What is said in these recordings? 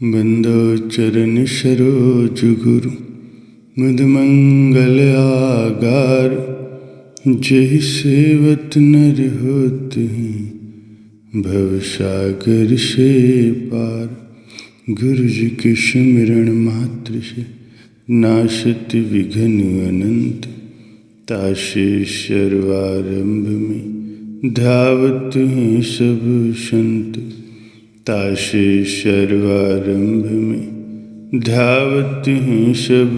बंदो चरण सरोज गुरु मुदमंगल आगार। जय सेवत नर होत हैं भव सागर से पार। गुरु जी के सिमरण मात्र से नाशत विघ्न अनंत। तासे सर्वारंभ में धावत हैं सब संत। तासे सर्वारंभ में धावत हैं सब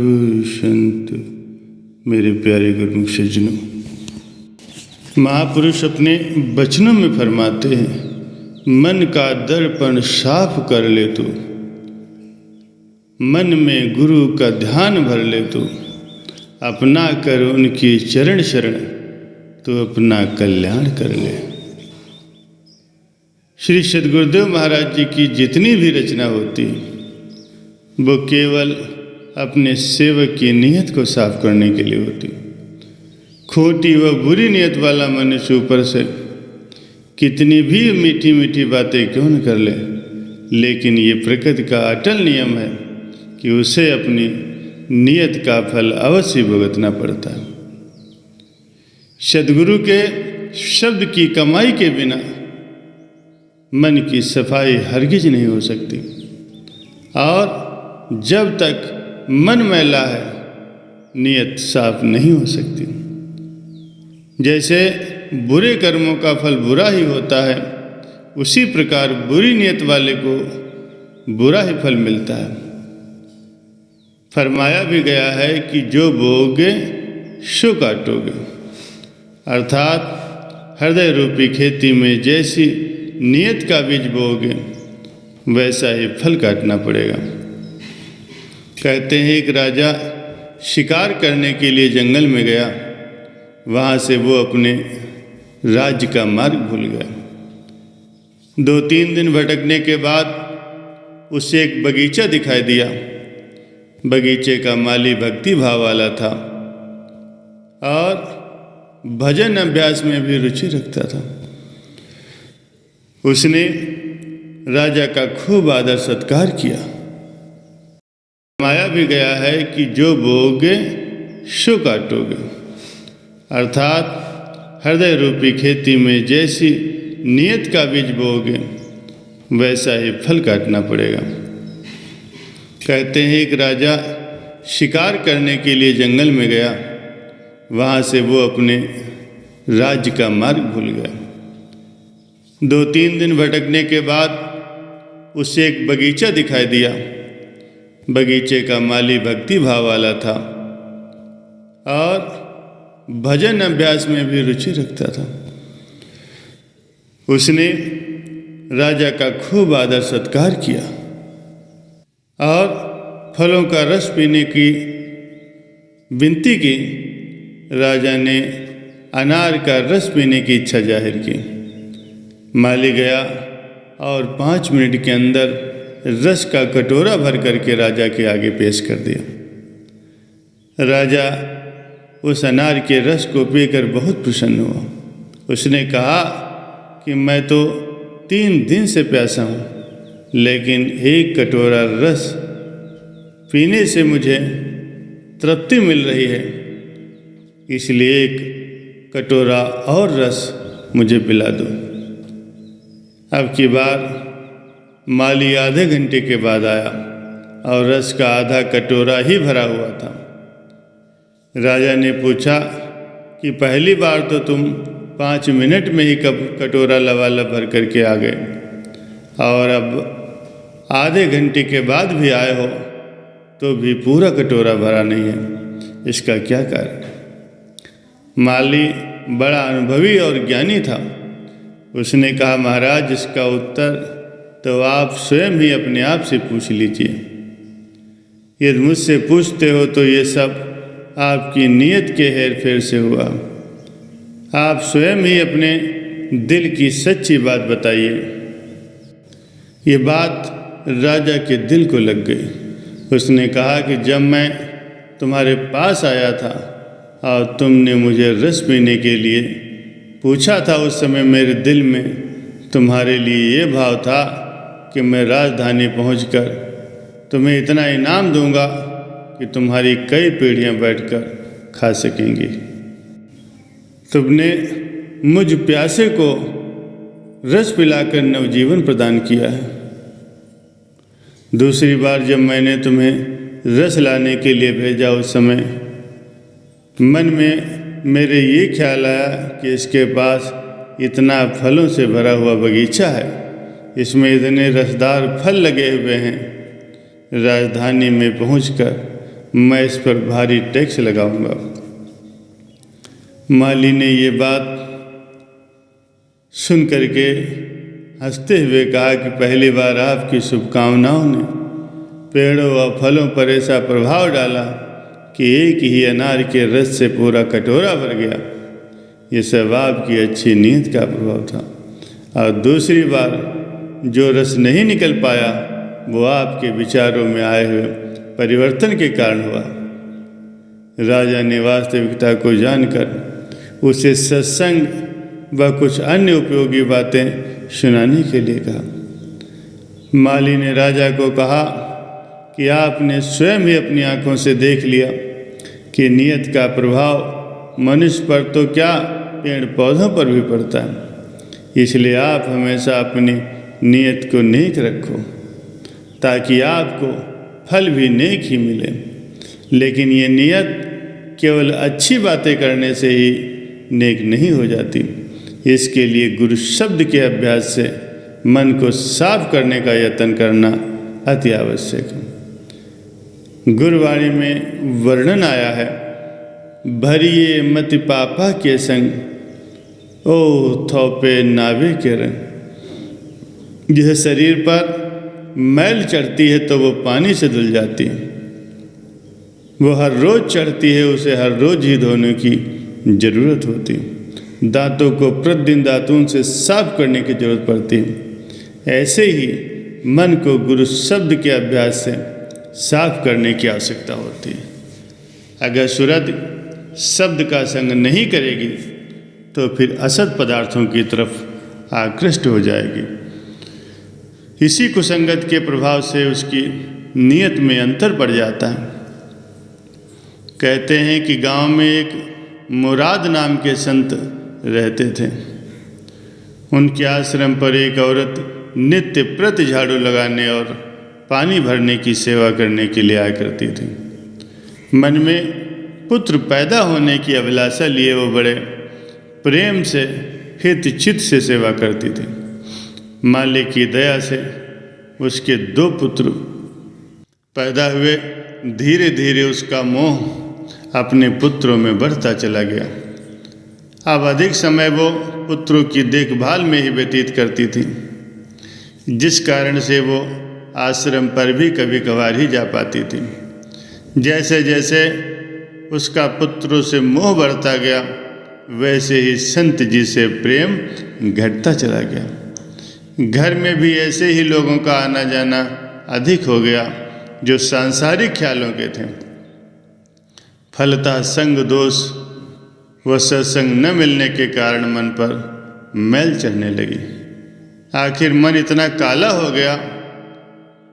संत। मेरे प्यारे गुरुमुख सज्जनों, महापुरुष अपने वचनों में फरमाते हैं, मन का दर्पण साफ कर ले तो, मन में गुरु का ध्यान भर ले तो, अपना कर उनके चरण शरण तो अपना कल्याण कर ले। श्री सद्गुरुदेव महाराज जी की जितनी भी रचना होती वो केवल अपने सेवक की नीयत को साफ करने के लिए होती। खोटी व बुरी नीयत वाला मनुष्य ऊपर से कितनी भी मीठी मीठी बातें क्यों न कर ले, लेकिन ये प्रकृति का अटल नियम है कि उसे अपनी नीयत का फल अवश्य भुगतना पड़ता है। सद्गुरु के शब्द की कमाई के बिना मन की सफाई हरगिज नहीं हो सकती, और जब तक मन मैला है नीयत साफ नहीं हो सकती। जैसे बुरे कर्मों का फल बुरा ही होता है, उसी प्रकार बुरी नीयत वाले को बुरा ही फल मिलता है। फरमाया भी गया है कि जो बोओगे सो काटोगे, अर्थात हृदय रूपी खेती में जैसी नीयत का बीज बोओगे वैसा ही फल काटना पड़ेगा। कहते हैं एक राजा शिकार करने के लिए जंगल में गया, वहाँ से वो अपने राज्य का मार्ग भूल गया। 2-3 दिन भटकने के बाद उसे एक बगीचा दिखाई दिया। बगीचे का माली भक्ति भाव वाला था और भजन अभ्यास में भी रुचि रखता था। उसने राजा का खूब आदर सत्कार किया। माया भी गया है कि जो बोओगे सो काटोगे, अर्थात हृदय रूपी खेती में जैसी नीयत का बीज बोओगे वैसा ही फल काटना पड़ेगा। कहते हैं एक राजा शिकार करने के लिए जंगल में गया, वहाँ से वो अपने राज्य का मार्ग भूल गया। 2-3 दिन भटकने के बाद उसे एक बगीचा दिखाई दिया। बगीचे का माली भक्ति भाव वाला था और भजन अभ्यास में भी रुचि रखता था। उसने राजा का खूब आदर सत्कार किया और फलों का रस पीने की विनती की। राजा ने अनार का रस पीने की इच्छा जाहिर की। माली गया और 5 मिनट के अंदर रस का कटोरा भर करके राजा के आगे पेश कर दिया। राजा उस अनार के रस को पीकर बहुत प्रसन्न हुआ। उसने कहा कि मैं तो 3 दिन से प्यासा हूँ, लेकिन एक कटोरा रस पीने से मुझे तृप्ति मिल रही है, इसलिए एक कटोरा और रस मुझे पिला दो। अब की बार माली आधे घंटे के बाद आया और रस का आधा कटोरा ही भरा हुआ था। राजा ने पूछा कि पहली बार तो तुम 5 मिनट में ही कटोरा लबालब भर करके आ गए, और अब आधे घंटे के बाद भी आए हो तो भी पूरा कटोरा भरा नहीं है, इसका क्या कारण है? माली बड़ा अनुभवी और ज्ञानी था। उसने कहा, महाराज इसका उत्तर तो आप स्वयं ही अपने आप से पूछ लीजिए। यदि मुझसे पूछते हो तो ये सब आपकी नीयत के हेर फेर से हुआ। आप स्वयं ही अपने दिल की सच्ची बात बताइए। ये बात राजा के दिल को लग गई। उसने कहा कि जब मैं तुम्हारे पास आया था और तुमने मुझे रस पीने के लिए पूछा था, उस समय मेरे दिल में तुम्हारे लिए ये भाव था कि मैं राजधानी पहुंचकर तुम्हें इतना इनाम दूंगा कि तुम्हारी कई पीढ़ियां बैठकर खा सकेंगी। तुमने मुझ प्यासे को रस पिलाकर नवजीवन प्रदान किया है। दूसरी बार जब मैंने तुम्हें रस लाने के लिए भेजा, उस समय मन में मेरे ये ख्याल आया कि इसके पास इतना फलों से भरा हुआ बगीचा है, इसमें इतने रसदार फल लगे हुए हैं, राजधानी में पहुंचकर मैं इस पर भारी टैक्स लगाऊंगा। माली ने ये बात सुन करके हंसते हुए कहा कि पहली बार आपकी शुभकामनाओं ने पेड़ों और फलों पर ऐसा प्रभाव डाला कि एक ही अनार के रस से पूरा कटोरा भर गया। ये सब आपकी अच्छी नीयत का प्रभाव था। और दूसरी बार जो रस नहीं निकल पाया वो आपके विचारों में आए हुए परिवर्तन के कारण हुआ। राजा ने वास्तविकता को जानकर उसे सत्संग व कुछ अन्य उपयोगी बातें सुनाने के लिए कहा। माली ने राजा को कहा कि आपने स्वयं ही अपनी आंखों से देख लिया कि नियत का प्रभाव मनुष्य पर तो क्या पेड़ पौधों पर भी पड़ता है। इसलिए आप हमेशा अपनी नियत को नेक रखो ताकि आपको फल भी नेक ही मिले। लेकिन ये नियत केवल अच्छी बातें करने से ही नेक नहीं हो जाती। इसके लिए गुरु शब्द के अभ्यास से मन को साफ करने का यत्न करना अति आवश्यक है। गुरुवाणी में वर्णन आया है, भरिए मति पापा के संग ओ थोपे नावे के रंग। यह शरीर पर मैल चढ़ती है तो वो पानी से धुल जाती है, वो हर रोज़ चढ़ती है, उसे हर रोज़ ही धोने की ज़रूरत होती है। दांतों को प्रतिदिन दातून से साफ करने की जरूरत पड़ती है। ऐसे ही मन को गुरु शब्द के अभ्यास से साफ करने की आवश्यकता होती है। अगर सूरत शब्द का संग नहीं करेगी तो फिर असत पदार्थों की तरफ आकृष्ट हो जाएगी। इसी कुसंगत के प्रभाव से उसकी नियत में अंतर पड़ जाता है। कहते हैं कि गांव में एक मुराद नाम के संत रहते थे। उनके आश्रम पर एक औरत नित्य प्रति झाड़ू लगाने और पानी भरने की सेवा करने के लिए आया करती थी। मन में पुत्र पैदा होने की अभिलाषा लिए वो बड़े प्रेम से हित चित्त से सेवा करती थी। मालिक की दया से उसके 2 पुत्र पैदा हुए। धीरे धीरे उसका मोह अपने पुत्रों में बढ़ता चला गया। अब अधिक समय वो पुत्रों की देखभाल में ही व्यतीत करती थी, जिस कारण से वो आश्रम पर भी कभी कभार ही जा पाती थी। जैसे जैसे उसका पुत्रों से मोह बढ़ता गया, वैसे ही संत जी से प्रेम घटता चला गया। घर में भी ऐसे ही लोगों का आना जाना अधिक हो गया जो सांसारिक ख्यालों के थे। फलतः संग दोष व सत्संग न मिलने के कारण मन पर मैल चढ़ने लगी। आखिर मन इतना काला हो गया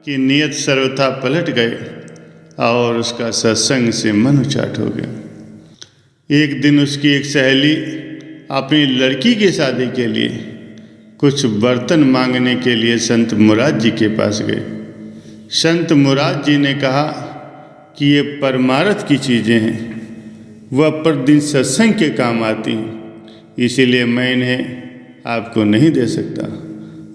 कि नियत सर्वथा पलट गए और उसका सत्संग से मन उचाट हो गया। एक दिन उसकी एक सहेली अपनी लड़की की शादी के लिए कुछ बर्तन मांगने के लिए संत मुराद जी के पास गए। संत मुराद जी ने कहा कि ये परमार्थ की चीज़ें हैं, वह प्रतिदिन सत्संग के काम आती हैं, इसीलिए मैं इन्हें आपको नहीं दे सकता।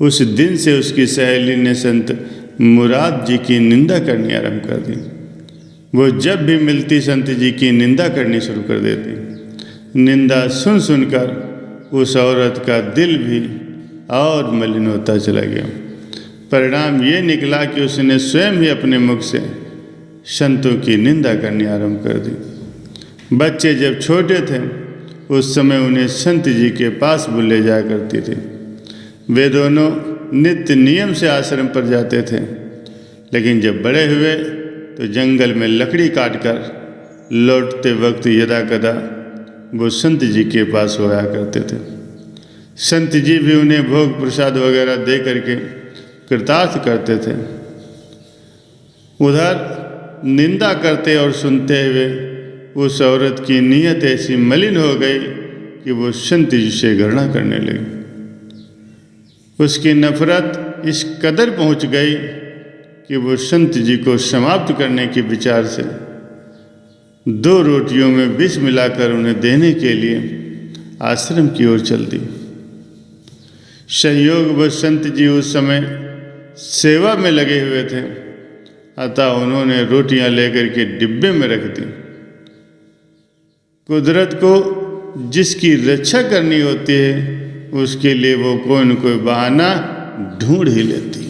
उस दिन से उसकी सहेली ने संत मुराद जी की निंदा करनी आरंभ कर दी। वो जब भी मिलती संत जी की निंदा करनी शुरू कर देती। निंदा सुन सुनकर उस औरत का दिल भी और मलिन होता चला गया। परिणाम ये निकला कि उसने स्वयं ही अपने मुख से संतों की निंदा करनी आरंभ कर दी। बच्चे जब छोटे थे उस समय उन्हें संत जी के पास बुले जाया करती थी। वे दोनों नित्य नियम से आश्रम पर जाते थे, लेकिन जब बड़े हुए तो जंगल में लकड़ी काटकर लौटते वक्त यदा कदा वो संत जी के पास होया करते थे। संत जी भी उन्हें भोग प्रसाद वगैरह दे करके कृतार्थ करते थे। उधर निंदा करते और सुनते हुए उस औरत की नीयत ऐसी मलिन हो गई कि वो संत जी से घृणा करने लगी। उसकी नफरत इस कदर पहुंच गई कि वो संत जी को समाप्त करने के विचार से 2 रोटियों में विष मिलाकर उन्हें देने के लिए आश्रम की ओर चल दी। संयोगवश संत जी उस समय सेवा में लगे हुए थे, अतः उन्होंने रोटियां लेकर के डिब्बे में रख दी। कुदरत को जिसकी रक्षा करनी होती है उसके लिए वो कोई न कोई बहाना ढूंढ ही लेती।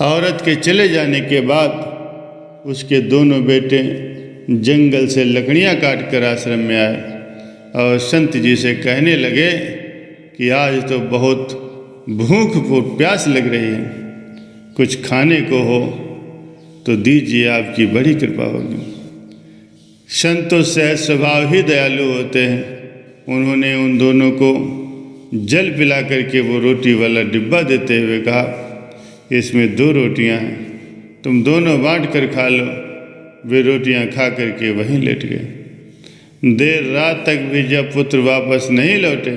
औरत के चले जाने के बाद उसके दोनों बेटे जंगल से लकड़ियां काट कर आश्रम में आए और संत जी से कहने लगे कि आज तो बहुत भूख प्यास लग रही है, कुछ खाने को हो तो दीजिए, आपकी बड़ी कृपा होगी। संत तो सहज स्वभाव ही दयालु होते हैं। उन्होंने उन दोनों को जल पिला करके वो रोटी वाला डिब्बा देते हुए कहा, इसमें 2 रोटियां हैं, तुम दोनों बांट कर खा लो। वे रोटियां खा करके वहीं लेट गए। देर रात तक भी जब पुत्र वापस नहीं लौटे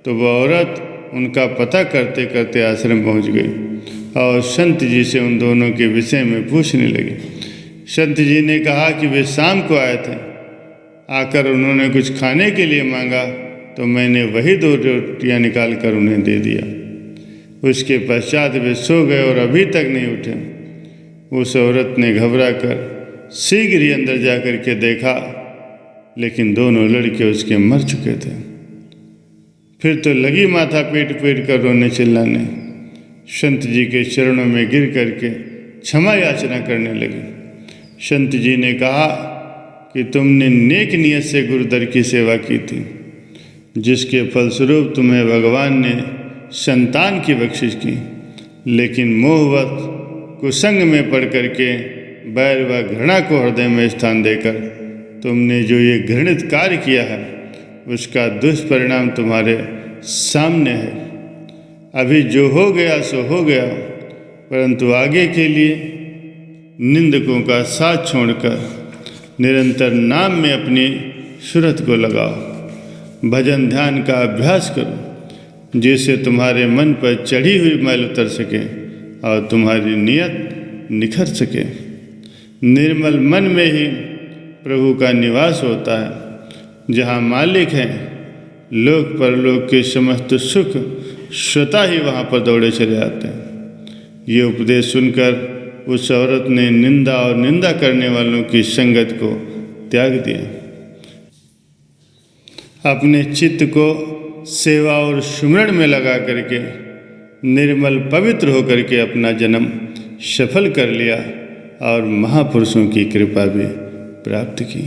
तो वह औरत उनका पता करते करते आश्रम पहुंच गई और संत जी से उन दोनों के विषय में पूछने लगी। संत जी ने कहा कि वे शाम को आए थे, आकर उन्होंने कुछ खाने के लिए मांगा तो मैंने वही 2 रोटियां निकाल कर उन्हें दे दिया। उसके पश्चात वे सो गए और अभी तक नहीं उठे। उस औरत ने घबरा कर शीघ्र ही अंदर जा कर के देखा, लेकिन दोनों लड़के उसके मर चुके थे। फिर तो लगी माथा पीट पीट कर रोने चिल्लाने। संत जी के चरणों में गिर करके क्षमा याचना करने लगी। संत जी ने कहा कि तुमने नेक नियत से गुरुदर की सेवा की थी, जिसके फलस्वरूप तुम्हें भगवान ने संतान की बख्शिश की, लेकिन मोहवश कुसंग में पड़ करके बैर व घृणा को हृदय में स्थान देकर तुमने जो ये घृणित कार्य किया है उसका दुष्परिणाम तुम्हारे सामने है। अभी जो हो गया सो हो गया, परंतु आगे के लिए निंदकों का साथ छोड़कर निरंतर नाम में अपनी सूरत को लगाओ। भजन ध्यान का अभ्यास करो, जिससे तुम्हारे मन पर चढ़ी हुई मैल उतर सके और तुम्हारी नियत निखर सके। निर्मल मन में ही प्रभु का निवास होता है। जहाँ मालिक है, लोक परलोक के समस्त सुख स्वतः ही वहाँ पर दौड़े चले आते हैं। ये उपदेश सुनकर उस औरत ने निंदा और निंदा करने वालों की संगत को त्याग दिया। अपने चित्त को सेवा और सुमरण में लगा करके निर्मल पवित्र होकर के अपना जन्म सफल कर लिया और महापुरुषों की कृपा भी प्राप्त की।